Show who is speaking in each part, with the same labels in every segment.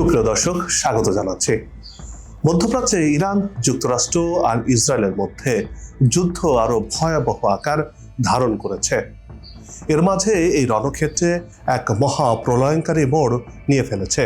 Speaker 1: সুপ্রিয় দর্শক, স্বাগত জানাচ্ছি। মধ্যপ্রাচ্যে ইরান, যুক্তরাষ্ট্র আর ইসরায়েলের মধ্যে যুদ্ধ আরো ভয়াবহ আকার ধারণ করেছে। এর মাঝে এই রণক্ষেত্রে এক মহা প্রলয়ঙ্কারী মোড় নিয়ে ফেলেছে,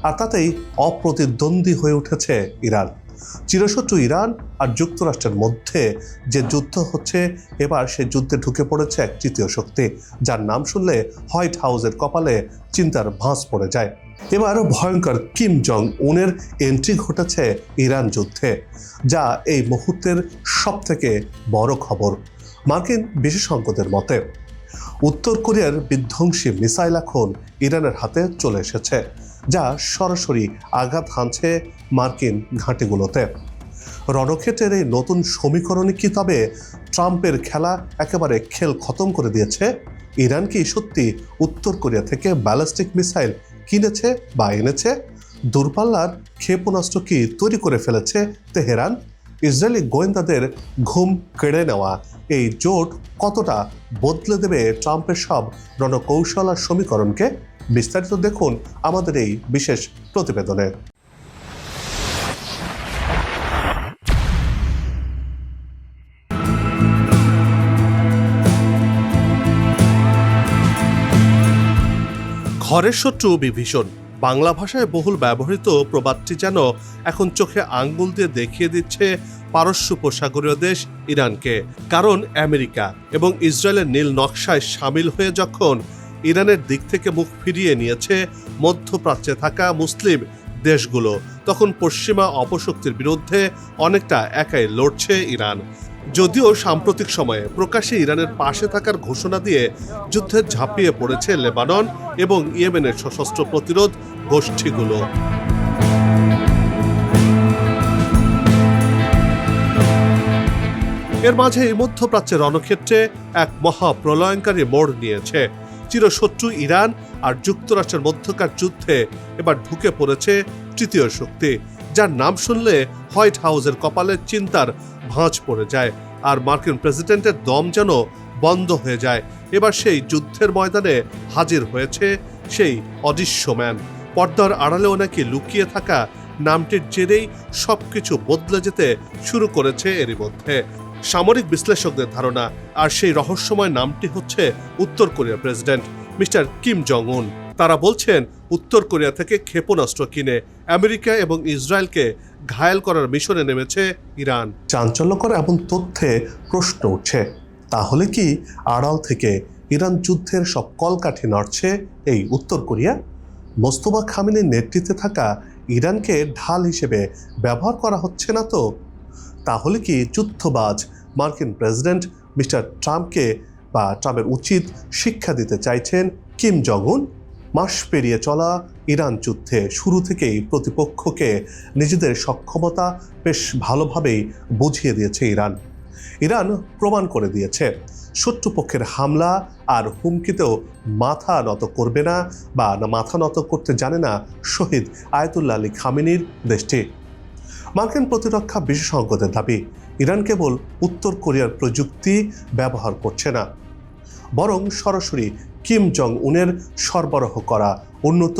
Speaker 1: আর তাতেই অপ্রতিদ্বন্দ্বী হয়ে উঠেছে ইরান। চিরশত্রু ইরান আর যুক্তরাষ্ট্রের মধ্যে যে যুদ্ধ হচ্ছে, এবার সে যুদ্ধে ঢুকে পড়েছে এক তৃতীয় শক্তি, যার নাম শুনলে হোয়াইট হাউসের কপালে চিন্তার ভাঁজ পড়ে যায়। এবার ভয়ঙ্কর কিম জং উনের এন্ট্রি ঘটেছে ইরান যুদ্ধে, যা এই মুহূর্তের সবথেকে বড় খবর। মার্কিন বিশেষজ্ঞদের মতে উত্তর কোরিয়ার বিধ্বংসী মিসাইল এখন ইরানের হাতে চলে এসেছে, যা সরাসরি আঘাত হানছে মার্কিন ঘাঁটিগুলোতে। রণক্ষেত্রের এই নতুন সমীকরণে কি তবে ট্রাম্পের খেলা একেবারে খেল খতম করে দিয়েছে? ইরান কি সত্যি উত্তর কোরিয়া থেকে ব্যালিস্টিক মিসাইল কিনেছে বা এনেছে? দূরপাল্লার ক্ষেপণাস্ত্র কি তৈরি করে ফেলেছে তেহরান? ইসরায়েলি গোয়েন্দাদের ঘুম কেড়ে নেওয়া এই জোট কতটা বদলে দেবে ট্রাম্পের সব রণকৌশল আর সমীকরণকে? বিস্তারিত দেখুন আমাদের এই বিশেষ প্রতিবেদনে। ঘরের শত্রু বিভীষণ, বাংলা ভাষায় বহুল ব্যবহৃত প্রবাদটি যেন এখন চোখে আঙ্গুল দিয়ে দেখিয়ে দিচ্ছে পারস্য উপসাগরীয় দেশ ইরানকে। কারণ আমেরিকা এবং ইসরায়েলের নীল নকশায় সামিল হয়ে যখন ইরানের দিক থেকে মুখ ফিরিয়ে নিয়েছে মধ্যপ্রাচ্যে থাকা মুসলিম দেশগুলো, তখন পশ্চিমা অপশক্তির বিরুদ্ধে অনেকটা একাই লড়ছে ইরান। যদিও সাম্প্রতিক সময়ে প্রকাশ্যে ইরানের পাশে থাকার ঘোষণা দিয়ে যুদ্ধে ঝাঁপিয়ে পড়েছে লেবানন এবং ইয়েমেনের সশস্ত্র প্রতিরোধ গোষ্ঠীগুলো। এর মাঝে এই মধ্যপ্রাচ্যের রণক্ষেত্রে এক মহা প্রলয়ঙ্কারী মোড় নিয়েছে। চিরশত্রু ইরান আর যুক্তরাষ্ট্রের মধ্যকার যুদ্ধে এবার ঢুকে পড়েছে তৃতীয় শক্তি, যার নাম শুনলে হোয়াইট হাউসের কপালে চিন্তার ভাঁজ পড়ে যায় আর মার্কিন প্রেসিডেন্টের দম যেন বন্ধ হয়ে যায়। এবার সেই যুদ্ধের ময়দানে হাজির হয়েছে সেই অদৃশ্য ম্যান। পর্দার আড়ালেও নাকি লুকিয়ে থাকা নামটির জেরেই সবকিছু বদলে যেতে শুরু করেছে এরই মধ্যে। সামরিক বিশ্লেষকদের ধারণা, আর সেই রহস্যময় নামটি হচ্ছে উত্তর কোরিয়ার প্রেসিডেন্ট মিস্টার কিম জং উন। তারা বলছেন উত্তর কোরিয়া থেকে ক্ষেপণাস্ত্র কিনে আমেরিকা এবং ইসরায়েলকে ঘায়েল করার মিশনে নেমেছে ইরান। চাঞ্চল্যকর এমন তথ্যে প্রশ্ন উঠছে, তাহলে কি আড়াল থেকে ইরান যুদ্ধের সব কলকাঠি নাড়ছে এই উত্তর কোরিয়া? মোস্তফা খামেনির নেতৃত্বে থাকা ইরানকে ঢাল হিসেবে ব্যবহার করা হচ্ছে না তো? তাহলে কি যুদ্ধবাজ মার্কিন প্রেসিডেন্ট মিস্টার ট্রাম্পকে বা ট্রাম্পের উচিত শিক্ষা দিতে চাইছেন কিম জং উন? মাস পেরিয়ে চলা ইরান যুদ্ধে শুরু থেকেই প্রতিপক্ষকে নিজেদের সক্ষমতা বেশ ভালোভাবেই বুঝিয়ে দিয়েছে ইরান। ইরান প্রমাণ করে দিয়েছে শত্রুপক্ষের হামলা আর হুমকিতেও মাথা নত করবে না, বা মাথা নত করতে জানে না শহীদ আয়াতুল্লাহ আলী খামেনির দেশটি। মার্কিন প্রতিরক্ষা বিশেষজ্ঞদের দাবি, ইরান কেবল উত্তর কোরিয়ার প্রযুক্তি ব্যবহার করছে না, বরং সরাসরি কিম জং উনের সরবরাহ করা উন্নত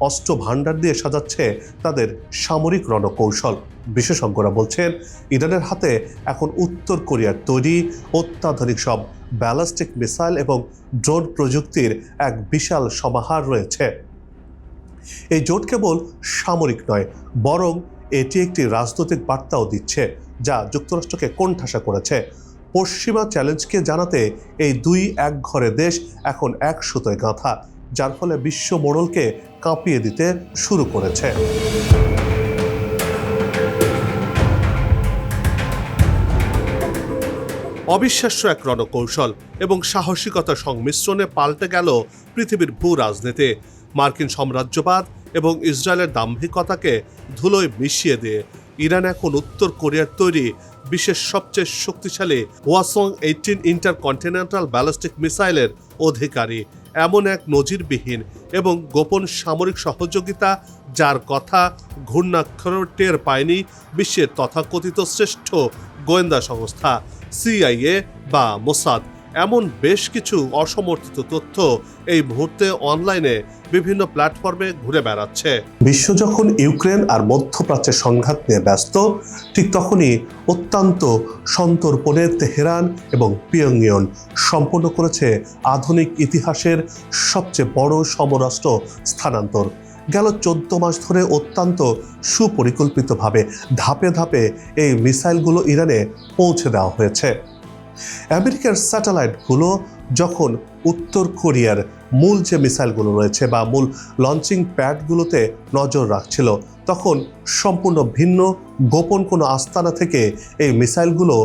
Speaker 1: অস্ত্র ভাণ্ডার দিয়ে সাজাচ্ছে তাদের সামরিক রণকৌশল। বিশেষজ্ঞরা বলছেন ইরানের হাতে এখন উত্তর কোরিয়ার তৈরি অত্যাধুনিক সব ব্যালিস্টিক মিসাইল এবং ড্রোন প্রযুক্তির এক বিশাল সমাহার রয়েছে। এই জোট কেবল সামরিক নয়, বরং এটি একটি রাজনৈতিক বার্তাও দিচ্ছে, যা যুক্তরাষ্ট্রকে কোণঠাসা করেছে। পশ্চিমা চ্যালেঞ্জকে জানাতে এই দুই এক ঘরে দেশ এখন এক সুতোয় গাঁথা, যার ফলে বিশ্ব মোড়লকে কাঁপিয়ে দিতে শুরু করেছে। অবিশ্বাস্য এক রণকৌশল এবং সাহসিকতার সংমিশ্রণে পাল্টে গেল পৃথিবীর ভূ রাজনীতি। মার্কিন সাম্রাজ্যবাদ এবং ইসরায়েলের দাম্ভিকতাকে ধুলোয় মিশিয়ে দিয়ে ইরান এখন উত্তর কোরিয়ার তৈরি বিশ্বের সবচেয়ে শক্তিশালী ওয়াসং-18 ইন্টারকন্টিনেন্টাল ব্যালিস্টিক মিসাইলের অধিকারী। এমন এক নজিরবিহীন এবং গোপন সামরিক সহযোগিতা, যার কথা ঘূর্ণাক্ষরেও টের পায়নি বিশ্বের তথাকথিত শ্রেষ্ঠ গোয়েন্দা সংস্থা সিআইএ বা মোসাদ। এমন বেশ কিছু অসমর্থিত তথ্য এই মুহূর্তে অনলাইনে বিভিন্ন প্ল্যাটফর্মে ঘুরে বেড়াচ্ছে।
Speaker 2: বিশ্ব যখন ইউক্রেন আর মধ্যপ্রাচ্যের সংঘাত নিয়ে ব্যস্ত, ঠিক তখনই অত্যন্ত সন্তর্পণে তেহরান এবং পিয়ংইয়ং সম্পন্ন করেছে আধুনিক ইতিহাসের সবচেয়ে বড় সমরাস্ত্র স্থানান্তর। গেল 14 মাস ধরে অত্যন্ত সুপরিকল্পিতভাবে ধাপে ধাপে এই মিসাইলগুলো ইরানে পৌঁছে দেওয়া হয়েছে। আমেরিকার স্যাটেলাইটগুলো যখন উত্তর কোরিয়ার মূল যে মিসাইলগুলো রয়েছে বা মূল লঞ্চিং প্যাডগুলোতে নজর রাখছিল, তখন সম্পূর্ণ ভিন্ন গোপন কোনো আস্তানা থেকে এই মিসাইলগুলো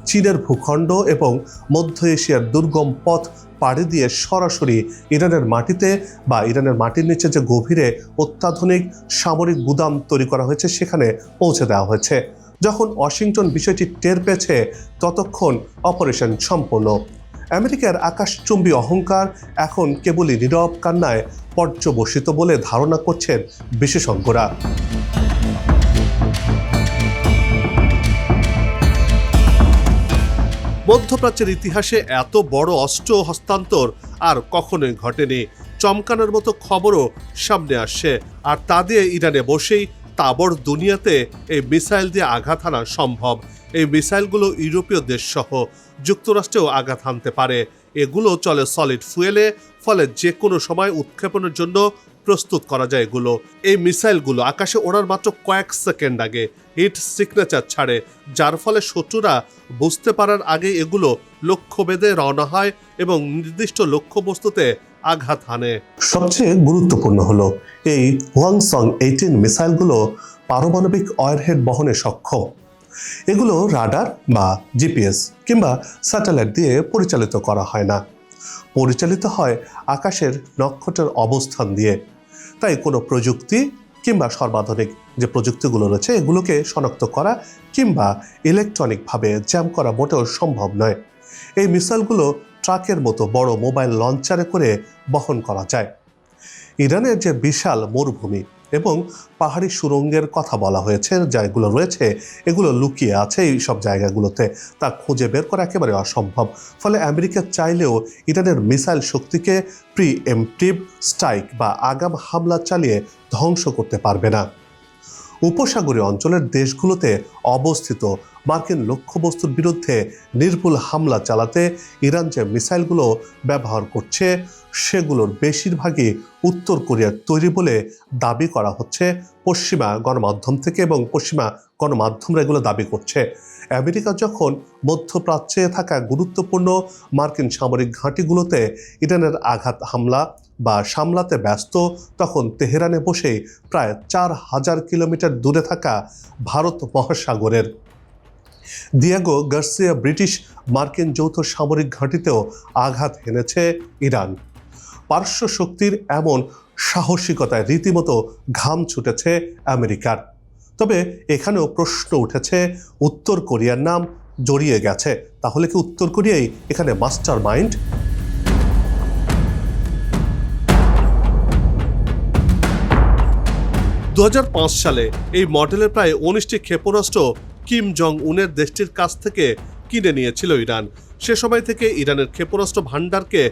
Speaker 2: চীনের ভূখণ্ড এবং মধ্য এশিয়ার দুর্গম পথ পাড়ি দিয়ে সরাসরি ইরানের মাটিতে বা ইরানের মাটির নিচে যে গভীরে অত্যাধুনিক সামরিক গুদাম তৈরি করা হয়েছে সেখানে পৌঁছে দেওয়া হয়েছে। যখন ওয়াশিংটন বিষয়টি টের পেয়েছে, ততক্ষণ অপারেশন সম্পন্ন। আমেরিকার আকাশচুম্বী অহংকার এখন কেবলই নীরব কান্নায় পর্যবসিত বলে ধারণা করছেন বিশেষজ্ঞরা।
Speaker 1: মধ্যপ্রাচ্যের ইতিহাসে এত বড় অস্ত্র হস্তান্তর আর কখনোই ঘটেনি। চমকানোর মতো খবরও সামনে আসছে, আর তা দিয়ে ইরানে বসেই তাবড় দুনিয়াতে এই মিসাইল দিয়ে আঘাত হানা সম্ভব। এই মিসাইলগুলো ইউরোপীয় দেশ সহ যুক্তরাষ্ট্রেও আঘাত হানতে পারে। এগুলো চলে সলিড ফুয়েলে, ফলে যে কোনো সময় উৎক্ষেপণের জন্য প্রস্তুত করা যায় এগুলো। এই মিসাইলগুলো আকাশে ওড়ার মাত্র কয়েক সেকেন্ড আগে হিট সিগনেচার ছাড়ে, যার ফলে শত্রুরা বুঝতে পারার আগে এগুলো লক্ষ্যভেদে রওনা হয় এবং নির্দিষ্ট লক্ষ্যবস্তুতে আঘাত হানে।
Speaker 2: সবচেয়ে গুরুত্বপূর্ণ হলো এই হোয়াংসং 18 মিসাইলগুলো পারমাণবিক ওয়ারহেড বহনে সক্ষম। এগুলো রাডার বা জিপিএস কিংবা স্যাটেলাইট দিয়ে পরিচালিত করা হয় না, পরিচালিত হয় আকাশের নক্ষত্রের অবস্থান দিয়ে। তাই কোনো প্রযুক্তি কিংবা সর্বাধুনিক যে প্রযুক্তিগুলো রয়েছে এগুলোকে শনাক্ত করা কিংবা ইলেকট্রনিকভাবে জ্যাম করা মোটেও সম্ভব নয়। এই মিসাইলগুলো ট্রাকের মতো বড় মোবাইল লঞ্চারে করে বহন করা যায়। ইরানের যে বিশাল মরুভূমি এবং পাহাড়ি সুড়ঙ্গের কথা বলা হয়েছে, যেগুলো রয়েছে এগুলো লুকিয়ে আছে এই সব জায়গাগুলোতে, তা খুঁজে বের করা একেবারে অসম্ভব। ফলে আমেরিকা চাইলেও ইরানের মিসাইল শক্তিকে প্রিএমপ্টিভ স্ট্রাইক বা আগাম হামলা চালিয়ে ধ্বংস করতে পারবে না। উপসাগরীয় অঞ্চলের দেশগুলোতে অবস্থিত মার্কিন লক্ষ্যবস্তুর বিরুদ্ধে নির্ভুল হামলা চালাতে ইরান যে মিসাইলগুলো ব্যবহার করছে সেগুলোর বেশিরভাগই উত্তর কোরিয়ার তৈরি বলে দাবি করা হচ্ছে পশ্চিমা গণমাধ্যম থেকে, এবং পশ্চিমা গণমাধ্যমরা এগুলো দাবি করছে। আমেরিকা যখন মধ্যপ্রাচ্যে থাকা গুরুত্বপূর্ণ মার্কিন সামরিক ঘাঁটিগুলোতে ইরানের আঘাত হামলা বা সামলাতে ব্যস্ত, তখন তেহরানে বসেই প্রায় 4000 কিলোমিটার দূরে থাকা ভারত মহাসাগরের দিয়েগো গার্সিয়া ব্রিটিশ মার্কিন যৌথ সামরিক ঘাঁটিতেও আঘাত হেনেছে ইরান। পার্শ্ব শক্তির এমন সাহসিকতায় রীতিমতো ঘাম ছুটেছে আমেরিকার। তবে এখানেও প্রশ্ন উঠেছে, উত্তর কোরিয়ার নাম জড়িয়ে গেছে, তাহলে কি উত্তর কোরিয়াই এখানে মাস্টার মাইন্ড?
Speaker 1: দু সালে এই মডেলের প্রায় 19টি ক্ষেপণাস্ত্র কিম জং উনের দেশটির কাছ থেকে কিনে নিয়েছিল ইরান। সে সময় থেকে ইরানের ক্ষেপণাস্ত্র ভান্ডারকে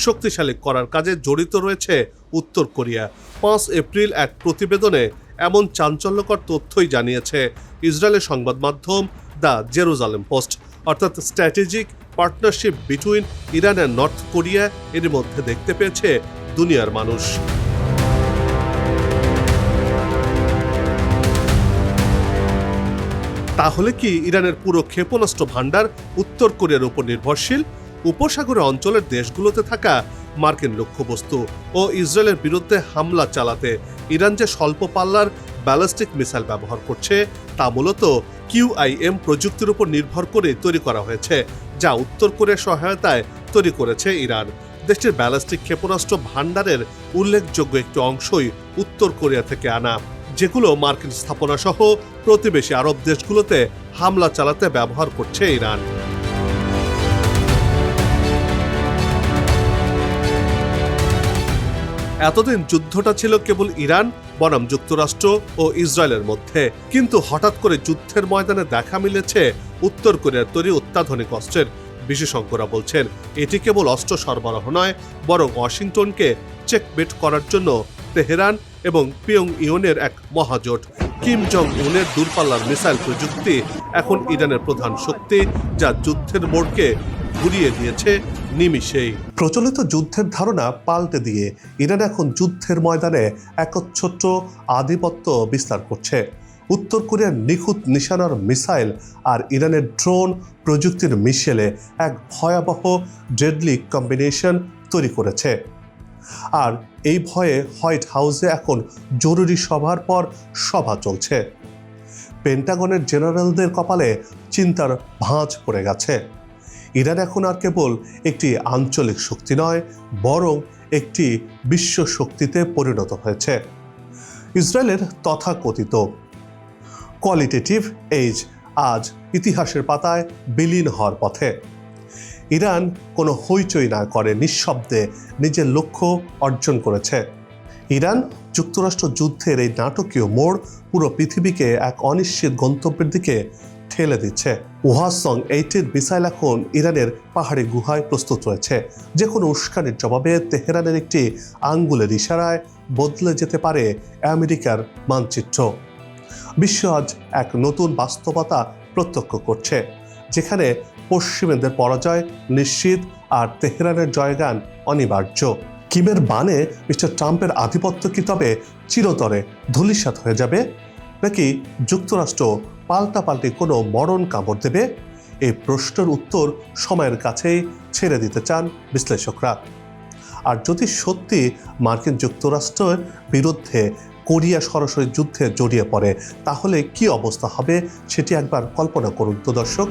Speaker 1: শক্তিশালী করার কাজে জড়িত রয়েছে উত্তর কোরিয়া। 5 এপ্রিল এক প্রতিবেদনে এমন চাঞ্চল্যকর তথ্যই জানিয়েছে ইসরায়েলের সংবাদ মাধ্যম দ্য জেরুজালেম পোস্ট। অর্থাৎ strategic partnership between Iran and north Korea এর মধ্যে দেখতে পেয়েছে দুনিয়ার মানুষ। তাহলে কি ইরানের পুরো ক্ষেপণাস্ত্র ভান্ডার উত্তর কোরিয়ার উপর নির্ভরশীল? উপসাগরীয় অঞ্চলের দেশগুলোতে থাকা মার্কিন লক্ষ্যবস্তু ও ইসরায়েলের বিরুদ্ধে হামলা চালাতে ইরান যে স্বল্প পাল্লার ব্যালিস্টিক মিসাইল ব্যবহার করছে তা মূলত QIM প্রযুক্তির উপর নির্ভর করে তৈরি করা হয়েছে, যা উত্তর কোরিয়ার সহায়তায় তৈরি করেছে ইরান। দেশটির ব্যালিস্টিক ক্ষেপণাস্ত্র ভান্ডারের উল্লেখযোগ্য একটি অংশই উত্তর কোরিয়া থেকে আনা, যেগুলো মার্কিন স্থাপনা সহ প্রতিবেশী আরব দেশগুলোতে হামলা চালাতে ব্যবহার করছে ইরান। এতদিন যুদ্ধটা ছিল কেবল ইরান বনাম যুক্তরাষ্ট্র ও ইসরায়েলের মধ্যে, কিন্তু হঠাৎ করে যুদ্ধের ময়দানে দেখা মিলেছে উত্তর কোরিয়ার তৈরি অত্যাধুনিক অস্ত্রের। বিশেষজ্ঞরা বলছেন এটি কেবল অস্ত্র সরবরাহ নয়, বরং ওয়াশিংটনকে চেকমেট করার জন্য তেহরান এবং পিয়ংইয়নের এক মহাজোট। কিম জং উনের দূরপাল্লার মিসাইল প্রযুক্তি এখন ইরানের প্রধান শক্তি, যা যুদ্ধের মোড়কে ঘুরিয়ে দিয়েছে নিমিষেই।
Speaker 2: প্রচলিত যুদ্ধের ধারণা পাল্টে দিয়ে ইরান এখন যুদ্ধের ময়দানে একচ্ছত্র আধিপত্য বিস্তার করছে। উত্তর কোরিয়ার নিখুঁত নিশানার মিসাইল আর ইরানের ড্রোন প্রযুক্তির মিশেলে এক ভয়াবহ ডেডলি কম্বিনেশন তৈরি করেছে। আর এই ভয়ে হোয়াইট হাউসে এখন জরুরি সভার পর সভা চলছে। পেন্টাগনের জেনারেলদের কপালে চিন্তার ভাঁজ পড়ে গেছে। ইরান এখন আর কেবল একটি আঞ্চলিক শক্তি নয়, বরং একটি বিশ্ব শক্তিতে পরিণত হয়েছে। ইসরায়েলের তথাকথিত কোয়ালিটেটিভ এজ আজ ইতিহাসের পাতায় বিলীন হওয়ার পথে। ইরান কোনো হইচই না করে নিঃশব্দে নিজের লক্ষ্য অর্জন করেছে। ইরান যুক্তরাষ্ট্র যুদ্ধের এই নাটকীয় মোড় পুরো পৃথিবীকে এক অনিশ্চিত গন্তব্যের দিকে ঠেলে দিচ্ছে। ওয়াংসং 8 মিসাইল এখন ইরানের পাহাড়ি গুহায় প্রস্তুত রয়েছে। যে কোনো উস্কানির জবাবে তেহরানের একটি আঙ্গুলের ইশারায় বদলে যেতে পারে আমেরিকার মানচিত্র। বিশ্ব আজ এক নতুন বাস্তবতা প্রত্যক্ষ করছে, যেখানে পশ্চিমীদের পরাজয় নিশ্চিত আর তেহরানের জয়গান অনিবার্য। কিমের বানে মিস্টার ট্রাম্পের আধিপত্য কি তবে চিরতরে ধূলিসাৎ হয়ে যাবে, নাকি যুক্তরাষ্ট্র পাল্টাপাল্টি কোনো মরণ কামড় দেবে? এই প্রশ্নের উত্তর সময়ের কাছেই ছেড়ে দিতে চান বিশ্লেষকরা। আর যদি সত্যি মার্কিন যুক্তরাষ্ট্রের বিরুদ্ধে কোরিয়া সরাসরি যুদ্ধে জড়িয়ে পড়ে, তাহলে কি অবস্থা হবে সেটি একবার কল্পনা করুন তো দর্শক।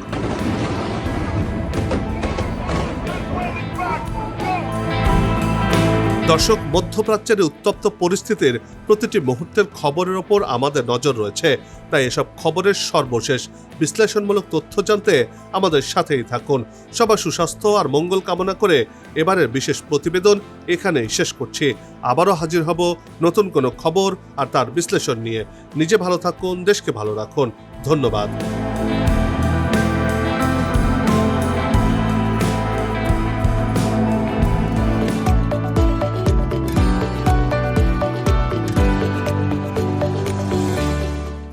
Speaker 1: দর্শক, মধ্যপ্রাচ্যের উত্তপ্ত পরিস্থিতির প্রতিটি মুহূর্তের খবরের ওপর আমাদের নজর রয়েছে। তাই এসব খবরের সর্বশেষ বিশ্লেষণমূলক তথ্য জানতে আমাদের সাথেই থাকুন। সবার সুস্বাস্থ্য আর মঙ্গল কামনা করে এবারের বিশেষ প্রতিবেদন এখানেই শেষ করছি। আবারও হাজির হব নতুন কোনো খবর আর তার বিশ্লেষণ নিয়ে। নিজে ভালো থাকুন, দেশকে ভালো রাখুন। ধন্যবাদ।